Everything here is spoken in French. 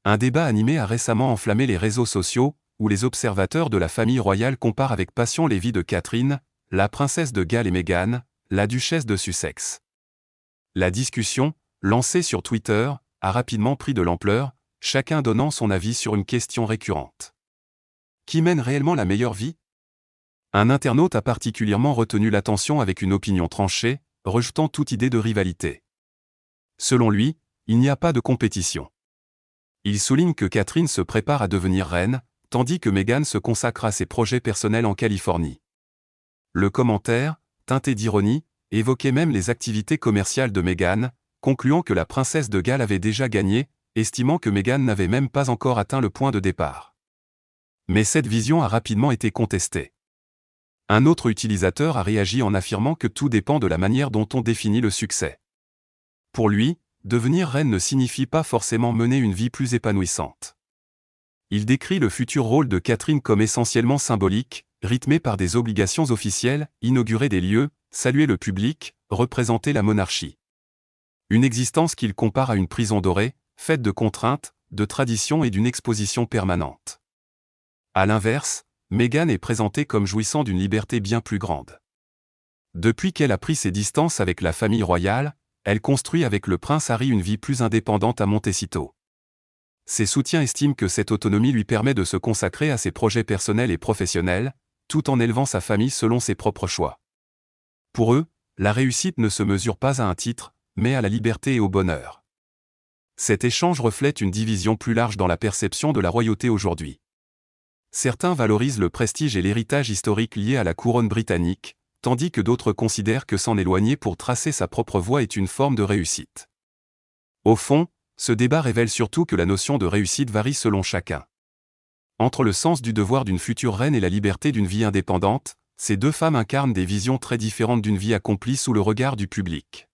Un débat animé a récemment enflammé les réseaux sociaux, où les observateurs de la famille royale comparent avec passion les vies de Catherine, la princesse de Galles et Meghan, la duchesse de Sussex. La discussion, lancée sur Twitter, a rapidement pris de l'ampleur, chacun donnant son avis sur une question récurrente. Qui mène réellement la meilleure vie? Un internaute a particulièrement retenu l'attention avec une opinion tranchée, rejetant toute idée de rivalité. Selon lui, il n'y a pas de compétition. Il souligne que Catherine se prépare à devenir reine, tandis que Meghan se consacre à ses projets personnels en Californie. Le commentaire, teinté d'ironie, évoquait même les activités commerciales de Meghan, concluant que la princesse de Galles avait déjà gagné, estimant que Meghan n'avait même pas encore atteint le point de départ. Mais cette vision a rapidement été contestée. Un autre utilisateur a réagi en affirmant que tout dépend de la manière dont on définit le succès. Pour lui, devenir reine ne signifie pas forcément mener une vie plus épanouissante. Il décrit le futur rôle de Catherine comme essentiellement symbolique, rythmé par des obligations officielles, inaugurer des lieux, saluer le public, représenter la monarchie. Une existence qu'il compare à une prison dorée, faite de contraintes, de traditions et d'une exposition permanente. À l'inverse, Meghan est présentée comme jouissant d'une liberté bien plus grande. Depuis qu'elle a pris ses distances avec la famille royale, elle construit avec le prince Harry une vie plus indépendante à Montecito. Ses soutiens estiment que cette autonomie lui permet de se consacrer à ses projets personnels et professionnels, tout en élevant sa famille selon ses propres choix. Pour eux, la réussite ne se mesure pas à un titre, mais à la liberté et au bonheur. Cet échange reflète une division plus large dans la perception de la royauté aujourd'hui. Certains valorisent le prestige et l'héritage historique liés à la couronne britannique, tandis que d'autres considèrent que s'en éloigner pour tracer sa propre voie est une forme de réussite. Au fond, ce débat révèle surtout que la notion de réussite varie selon chacun. Entre le sens du devoir d'une future reine et la liberté d'une vie indépendante, ces deux femmes incarnent des visions très différentes d'une vie accomplie sous le regard du public.